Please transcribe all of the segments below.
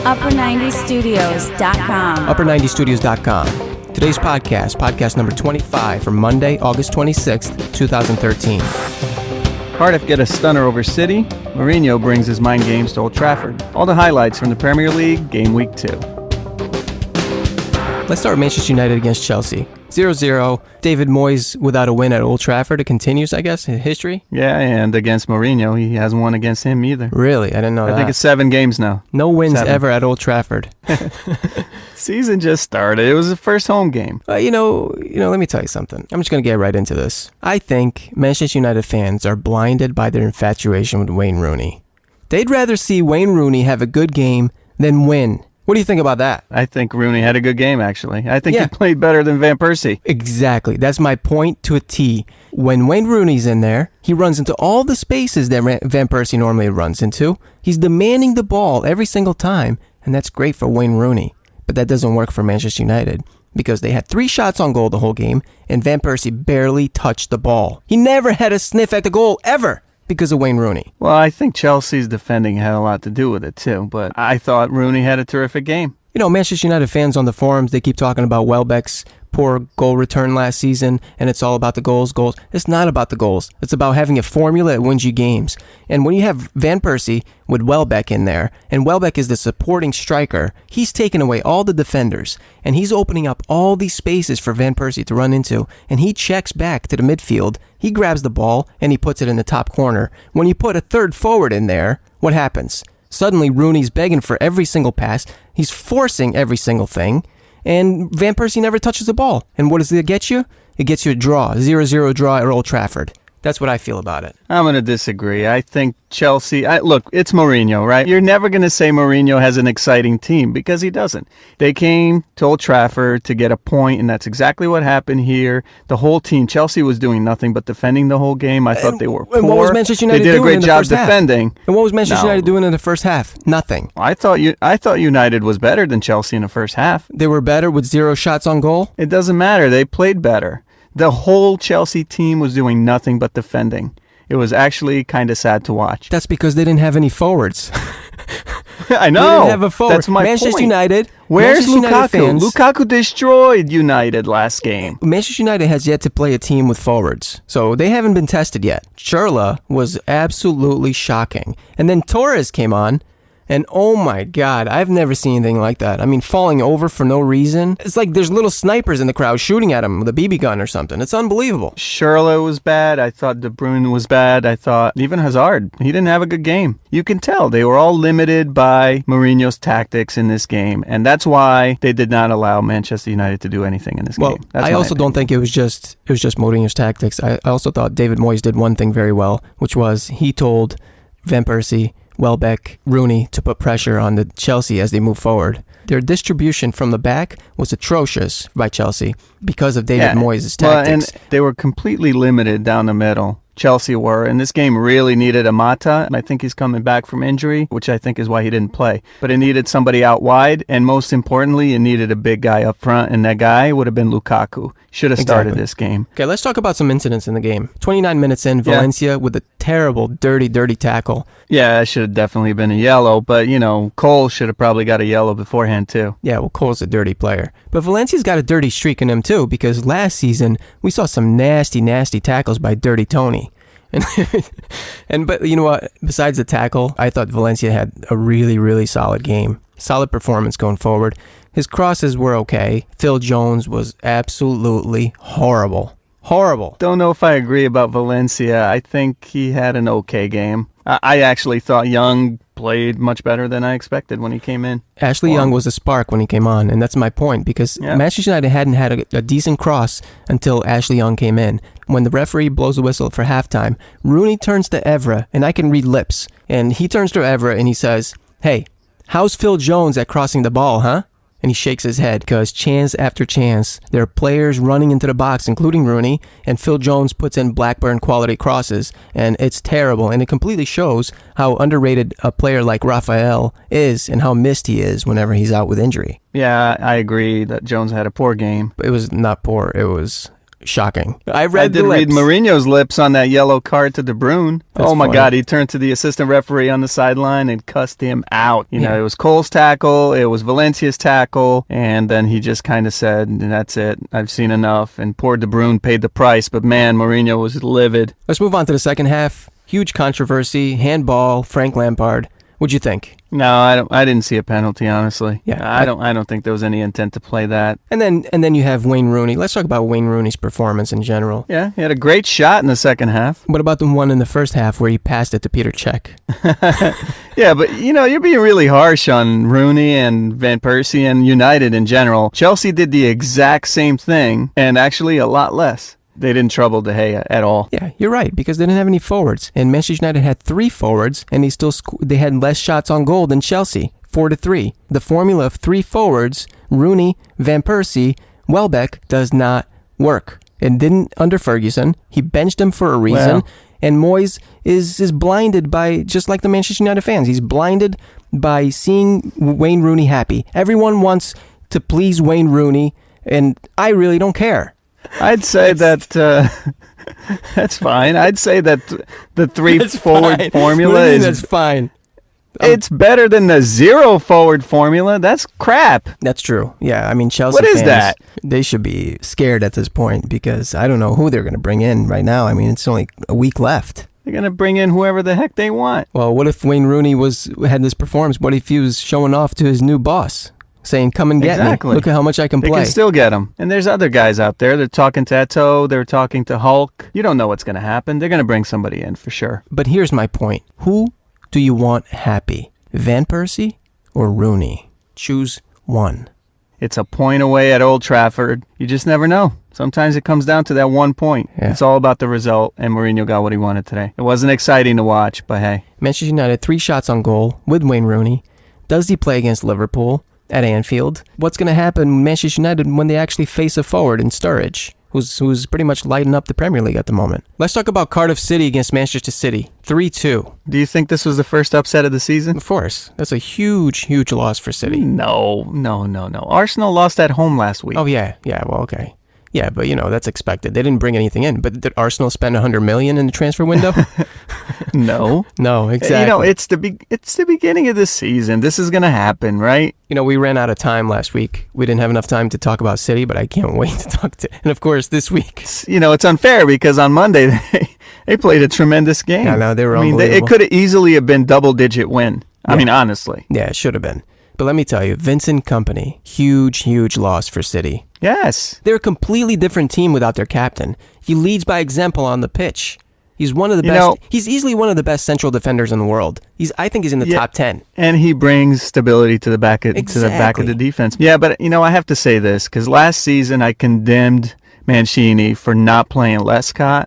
Upper90studios.com. Upper90studios.com. Today's podcast number 25 for Monday, August 26th, 2013. Cardiff get a stunner over City. Mourinho brings his mind games to Old Trafford. All the highlights from the Premier League Gameweek 2. Let's start with Manchester United against Chelsea. 0-0. David Moyes without a win at Old Trafford. It continues, I guess, in history. Yeah, and against Mourinho, he hasn't won against him either. Really? I didn't know that. I think it's 7 games now. No wins ever at Old Trafford. Season just started. It was the first home game. Let me tell you something. I'm just going to get right into this. I think Manchester United fans are blinded by their infatuation with Wayne Rooney. They'd rather see Wayne Rooney have a good game than win. What do you think about that? I think Rooney had a good game, actually. I think he played better than Van Persie. Exactly. That's my point to a T. When Wayne Rooney's in there, he runs into all the spaces that Van Persie normally runs into. He's demanding the ball every single time, and that's great for Wayne Rooney. But that doesn't work for Manchester United because they had 3 shots on goal the whole game, and Van Persie barely touched the ball. He never had a sniff at the goal, ever. Because of Wayne Rooney. Well, I think Chelsea's defending had a lot to do with it, too. But I thought Rooney had a terrific game. You know, Manchester United fans on the forums, they keep talking about Welbeck's poor goal return last season, and it's all about the goals. It's not about the goals. It's about having a formula that wins you games. And when you have Van Persie with Welbeck in there, and Welbeck is the supporting striker, he's taking away all the defenders, and he's opening up all these spaces for Van Persie to run into, and he checks back to the midfield. He grabs the ball, and he puts it in the top corner. When you put a third forward in there, what happens? Suddenly, Rooney's begging for every single pass. He's forcing every single thing. And Van Persie never touches the ball. And what does it get you? It gets you a draw, 0-0 draw at Old Trafford. That's what I feel about it. I'm going to disagree. I think Chelsea... Look, it's Mourinho, right? You're never going to say Mourinho has an exciting team because he doesn't. They came to Old Trafford to get a point, and that's exactly what happened here. The whole team, Chelsea was doing nothing but defending the whole game. I thought they were poor. And what was Manchester United doing? They did a great job first half? defending. And what was Manchester United doing in the first half? Nothing. I thought United was better than Chelsea in the first half. They were better with 0 shots on goal? It doesn't matter. They played better. The whole Chelsea team was doing nothing but defending. It was actually kind of sad to watch. That's because they didn't have any forwards. I know. They didn't have a forward. That's my Manchester point. United. Where's Manchester United Lukaku? fans, Lukaku destroyed United last game. Manchester United has yet to play a team with forwards, so they haven't been tested yet. Schürrle was absolutely shocking. And then Torres came on, and oh my God, I've never seen anything like that. I mean, falling over for no reason. It's like there's little snipers in the crowd shooting at him with a BB gun or something. It's unbelievable. Schürrle was bad. I thought De Bruyne was bad. I thought even Hazard, he didn't have a good game. You can tell they were all limited by Mourinho's tactics in this game, and that's why they did not allow Manchester United to do anything in this game. That's I also don't think it was just Mourinho's tactics. I also thought David Moyes did one thing very well, which was he told Van Persie, Welbeck, Rooney to put pressure on the Chelsea as they move forward. Their distribution from the back was atrocious by Chelsea because of David Moyes' tactics. Well, and they were completely limited down the middle. Chelsea were, and this game really needed a Mata. I think he's coming back from injury, which I think is why he didn't play. But it needed somebody out wide, and most importantly, it needed a big guy up front, and that guy would have been Lukaku. Should have started this game. Okay, let's talk about some incidents in the game. 29 minutes in, Valencia with a terrible, dirty tackle. Yeah, that should have definitely been a yellow, but, Cole should have probably got a yellow beforehand, too. Yeah, well, Cole's a dirty player. But Valencia's got a dirty streak in him, too, because last season, we saw some nasty tackles by Dirty Tony. But you know what? Besides the tackle, I thought Valencia had a really solid game. Solid performance going forward. His crosses were okay. Phil Jones was absolutely horrible. Horrible. Don't know if I agree about Valencia. I think he had an okay game. I actually thought Young played much better than I expected when he came in. Ashley Young was a spark when he came on, and that's my point, because Manchester United hadn't had a decent cross until Ashley Young came in. When the referee blows the whistle for halftime, Rooney turns to Evra, and I can read lips, and he turns to Evra and he says, "Hey, how's Phil Jones at crossing the ball, huh?" And he shakes his head because chance after chance, there are players running into the box, including Rooney, and Phil Jones puts in Blackburn quality crosses, and it's terrible. And it completely shows how underrated a player like Raphael is and how missed he is whenever he's out with injury. Yeah, I agree that Jones had a poor game. It was not poor. It was shocking. I did read Mourinho's lips on that yellow card to De Bruyne. That's oh my funny. God, he turned to the assistant referee on the sideline and cussed him out. You know, it was Cole's tackle, it was Valencia's tackle, and then he just kind of said, that's it, I've seen enough. And poor De Bruyne paid the price, but man, Mourinho was livid. Let's move on to the second half. Huge controversy, handball, Frank Lampard. What'd you think? No, I didn't see a penalty, honestly. Yeah, I don't think there was any intent to play that. And then you have Wayne Rooney. Let's talk about Wayne Rooney's performance in general. Yeah, he had a great shot in the second half. What about the one in the first half where he passed it to Peter Cech? Yeah, but you're being really harsh on Rooney and Van Persie and United in general. Chelsea did the exact same thing and actually a lot less. They didn't trouble De Gea at all. Yeah, you're right, because they didn't have any forwards. And Manchester United had 3 forwards, and they had less shots on goal than Chelsea, 4-3. The formula of 3 forwards, Rooney, Van Persie, Welbeck, does not work. It didn't under Ferguson. He benched him for a reason. Well, and Moyes is blinded by, just like the Manchester United fans, he's blinded by seeing Wayne Rooney happy. Everyone wants to please Wayne Rooney, and I really don't care. I'd say that that's fine. I'd say that the 3 forward formula is that's fine. It's better than the 0 forward formula. That's crap. That's true. Yeah, I mean Chelsea What is fans, that? They should be scared at this point because I don't know who they're going to bring in right now. I mean, it's only a week left. They're going to bring in whoever the heck they want. Well, what if Wayne Rooney had this performance? What if he was showing off to his new boss? Saying, come and get me. Look at how much I can play. They can still get him. And there's other guys out there. They're talking to Eto'o. They're talking to Hulk. You don't know what's going to happen. They're going to bring somebody in for sure. But here's my point. Who do you want happy? Van Persie or Rooney? Choose one. It's a point away at Old Trafford. You just never know. Sometimes it comes down to that 1 point. Yeah. It's all about the result, and Mourinho got what he wanted today. It wasn't exciting to watch, but hey. Manchester United, 3 shots on goal with Wayne Rooney. Does he play against Liverpool at Anfield? What's going to happen Manchester United when they actually face a forward in Sturridge, who's pretty much lighting up the Premier League at the moment? Let's talk about Cardiff City against Manchester City. 3-2. Do you think this was the first upset of the season? Of course. That's a huge loss for City. No. Arsenal lost at home last week. Oh, yeah. Well, okay. Yeah, but, that's expected. They didn't bring anything in. But did Arsenal spend $100 million in the transfer window? No. No, exactly. It's the beginning of the season. This is going to happen, right? We ran out of time last week. We didn't have enough time to talk about City, but I can't wait to talk to. And of course, this week. It's unfair because on Monday they played a tremendous game. I know, they were unbelievable. It could have easily have been double-digit win. Yeah. I mean, honestly. Yeah, it should have been. But let me tell you, Vincent Kompany, huge loss for City. Yes. They're a completely different team without their captain. He leads by example on the pitch. He's one of the best. He's easily one of the best central defenders in the world. I think he's in the top 10. And he brings stability to the back of the defense. Yeah, but I have to say this because last season I condemned Mancini for not playing Lescott.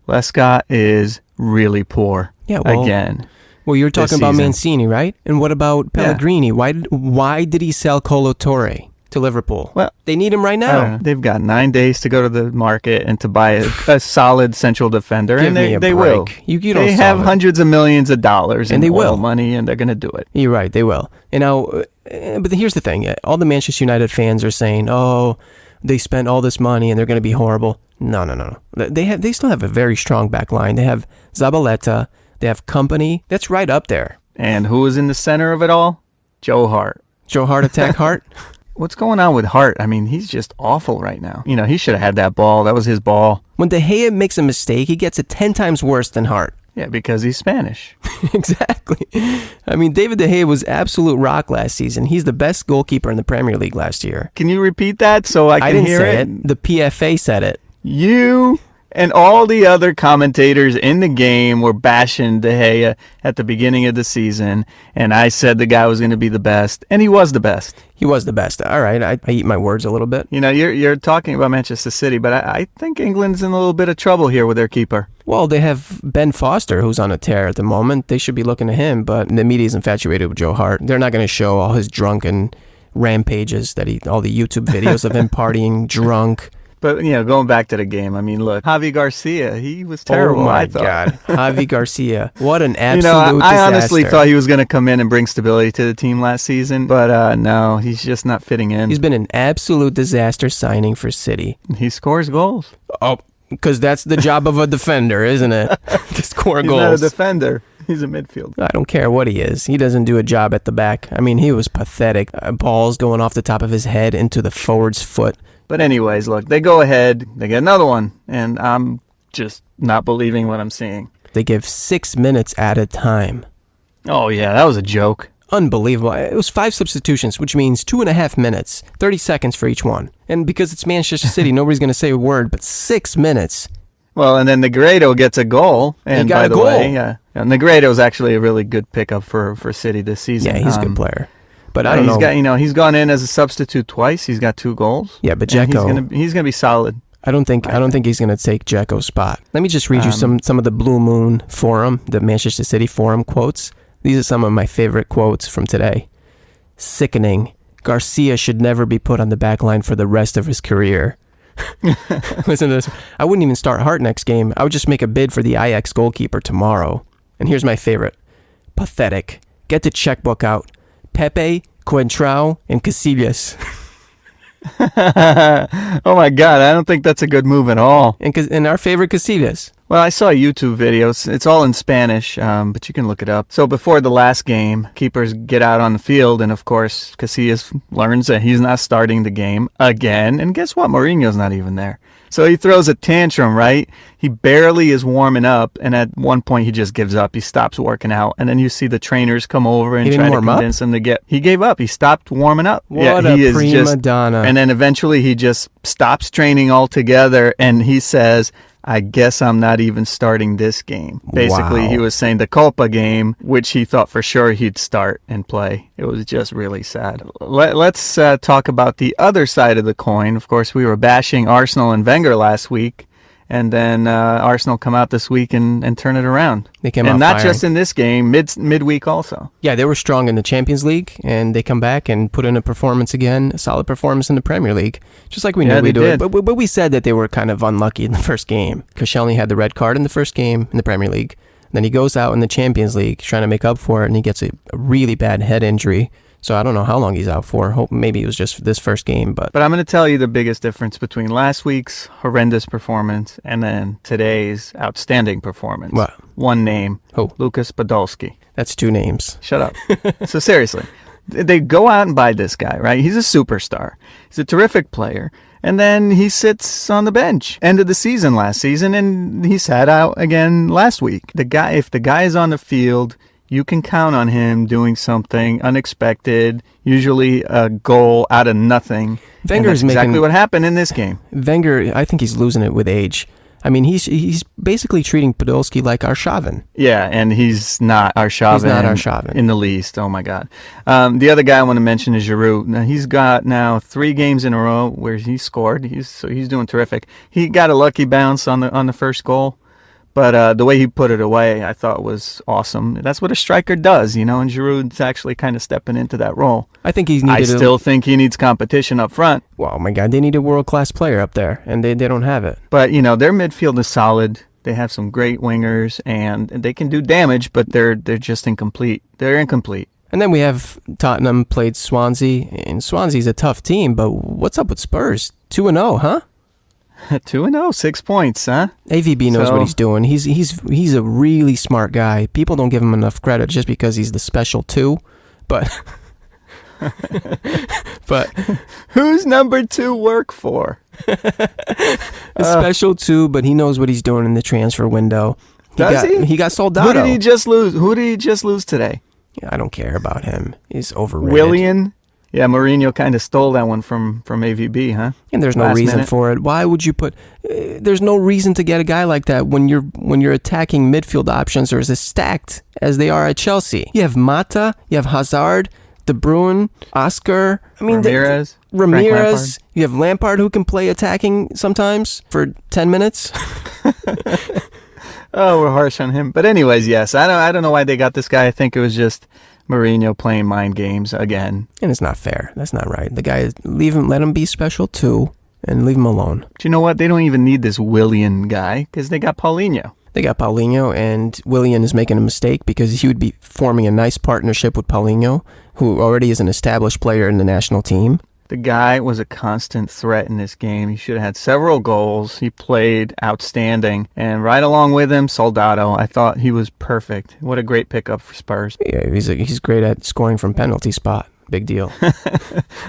Lescott is really poor. Yeah. Well, again. Well, you're talking about Mancini, right? And what about Pellegrini? Yeah. Why did he sell Colo Torre to Liverpool? Well, they need him right now. They've got 9 days to go to the market and to buy a solid central defender, and they will. They have hundreds of millions of dollars in oil money, and they're going to do it. You're right, they will. But here's the thing: all the Manchester United fans are saying, "Oh, they spent all this money and they're going to be horrible." No. They still have a very strong back line. They have Zabaleta. They have Kompany. That's right up there. And who is in the center of it all? Joe Hart. Joe Hart attack Hart? What's going on with Hart? I mean, he's just awful right now. He should have had that ball. That was his ball. When De Gea makes a mistake, he gets it 10 times worse than Hart. Yeah, because he's Spanish. Exactly. I mean, David De Gea was absolute rock last season. He's the best goalkeeper in the Premier League last year. Can you repeat that so I can hear it? I didn't say it. The PFA said it. You and all the other commentators in the game were bashing De Gea at the beginning of the season, and I said the guy was going to be the best, and he was the best. He was the best. All right, I eat my words a little bit. You're talking about Manchester City, but I think England's in a little bit of trouble here with their keeper. Well, they have Ben Foster, who's on a tear at the moment. They should be looking to him, but the media's infatuated with Joe Hart. They're not going to show all his drunken rampages all the YouTube videos of him partying drunk, But, going back to the game, I mean, look, Javi Garcia, he was terrible, Oh, my I thought. God. Javi Garcia. What an absolute I disaster. honestly thought he was going to come in and bring stability to the team last season, but no, he's just not fitting in. He's been an absolute disaster signing for City. He scores goals. Oh, because that's the job of a defender, isn't it? To score He's goals. not a defender. He's a midfielder. I don't care what he is. He doesn't do a job at the back. I mean, he was pathetic. Balls going off the top of his head into the forward's foot. But anyways, look, they go ahead, they get another one, and I'm just not believing what I'm seeing. They give 6 minutes at a time. Oh, yeah, that was a joke. Unbelievable. It was 5 substitutions, which means 2.5 minutes, 30 seconds for each one. And because it's Manchester City, nobody's going to say a word, but 6 minutes. Well, and then Negredo gets a goal. And He got by a the goal. way, Negredo's actually a really good pickup for City this season. Yeah, he's a good player. But I don't know. He's gone in as a substitute twice. He's got 2 goals. Yeah, but And Dzeko, he's gonna be solid. I don't think he's going to take Dzeko's spot. Let me just read you some of the Blue Moon Forum, the Manchester City Forum quotes. These are some of my favorite quotes from today. Sickening. Garcia should never be put on the back line for the rest of his career. Listen to this. I wouldn't even start Hart next game. I would just make a bid for the Ajax goalkeeper tomorrow. And here's my favorite. Pathetic. Get the checkbook out. Pepe, Coentrão, and Casillas. Oh my God, I don't think that's a good move at all. And our favorite Casillas. Well, I saw a YouTube video. It's all in Spanish, but you can look it up. So before the last game, keepers get out on the field, and of course, Casillas learns that he's not starting the game again. And guess what? Mourinho's not even there. So he throws a tantrum, right? He barely is warming up, and at one point he just gives up. He stops working out, and then you see the trainers come over and try to convince him to get. He gave up. He stopped warming up. What a prima donna. And then eventually he just stops training altogether, and he says, I guess I'm not even starting this game. Basically, Wow. He was saying the Copa game, which he thought for sure he'd start and play. It was just really sad. Let's talk about the other side of the coin. Of course, we were bashing Arsenal and Wenger last week. And then Arsenal come out this week and turn it around. They came out out not firing. just in this game, midweek also. Yeah, they were strong in the Champions League, and they come back and put in a performance again, a solid performance in the Premier League, just like we knew we'd do it. But we said that they were kind of unlucky in the first game. Koscielny had the red card in the first game in the Premier League. Then he goes out in the Champions League trying to make up for it, and he gets a really bad head injury. So I don't know how long he's out for. Hope maybe it was just this first game. But I'm going to tell you the biggest difference between last week's horrendous performance and then today's outstanding performance. What? One name. Who? Lucas Podolski. That's 2 names. Shut up. So seriously, they go out and buy this guy, right? He's a superstar. He's a terrific player. And then he sits on the bench. End of the season last season, and he sat out again last week. If the guy is on the field, you can count on him doing something unexpected, usually a goal out of nothing. Wenger's and that's exactly what happened in this game. Wenger, I think he's losing it with age. I mean, he's basically treating Podolski like Arshavin. Yeah, and he's not Arshavin. He's not Arshavin. In the least. Oh, my God. The other guy I want to mention is Giroud. Now, he's got 3 games in a row where he scored. He's doing terrific. He got a lucky bounce on the first goal. But the way he put it away, I thought was awesome. That's what a striker does, and Giroud's actually kind of stepping into that role. I think he's I still think he needs competition up front. Well, oh my God, they need a world-class player up there, and they don't have it. But, their midfield is solid. They have some great wingers, and they can do damage, but they're just incomplete. They're incomplete. And then we have Tottenham played Swansea, and Swansea's a tough team, but what's up with Spurs? 2-0, huh? 2-0, 6 points, huh? AVB knows what he's doing. He's a really smart guy. People don't give him enough credit just because he's the special 2, but who's number 2 work for? The special 2, but he knows what he's doing in the transfer window. He got Soldado. Who did he just lose today? I don't care about him. He's overrated. Willian? Yeah, Mourinho kind of stole that one from AVB, huh? And there's no reason for it. Why would you put? There's no reason to get a guy like that when your attacking midfield options are as stacked as they are at Chelsea. You have Mata, you have Hazard, De Bruyne, Oscar. I mean, Ramirez. You have Lampard who can play attacking sometimes for 10 minutes. Oh, we're harsh on him. But anyways, yes, I don't know why they got this guy. I think it was just Mourinho playing mind games again. And it's not fair. That's not right. The guy, let him be special 2. and leave him alone. But you know what? They don't even need this Willian guy because they got Paulinho. They got Paulinho, and Willian is making a mistake because he would be forming a nice partnership with Paulinho, who already is an established player in the national team. The guy was a constant threat in this game. He should have had several goals. He played outstanding. And right along with him, Soldado. I thought he was perfect. What a great pickup for Spurs. Yeah, he's great at scoring from penalty spot. Big deal.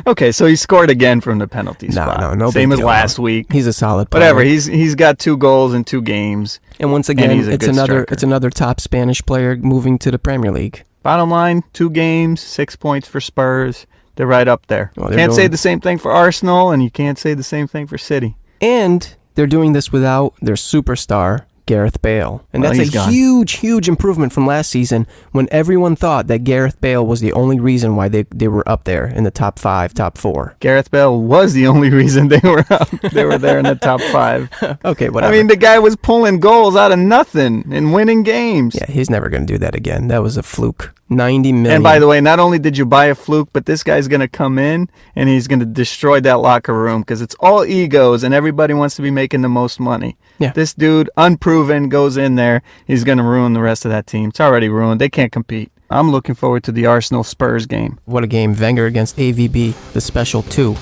Okay, so he scored again from the penalty spot. No Same big as deal, last week. He's a solid player. Whatever. He's got 2 goals in 2 games. And once again, and he's a good striker. It's another top Spanish player moving to the Premier League. Bottom line, 2 games, 6 points for Spurs. They're right up there. Well, Can't say the same thing for Arsenal, and you can't say the same thing for City. And they're doing this without their superstar, Gareth Bale. And Well, that's he's a gone. huge improvement from last season when everyone thought that Gareth Bale was the only reason why they were up there in the top 5, top 4. Gareth Bale was the only reason they were up. They were there in the top 5. Okay, whatever. I mean, the guy was pulling goals out of nothing and winning games. Yeah, he's never going to do that again. That was a fluke. 90 million. And by the way, not only did you buy a fluke, but this guy's going to come in and he's going to destroy that locker room because it's all egos and everybody wants to be making the most money. Yeah. This dude, unproven, goes in there. He's going to ruin the rest of that team. It's already ruined. They can't compete. I'm looking forward to the Arsenal-Spurs game. What a game. Wenger against AVB, the special 2.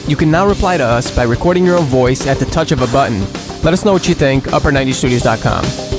You can now reply to us by recording your own voice at the touch of a button. Let us know what you think. Upper90studios.com.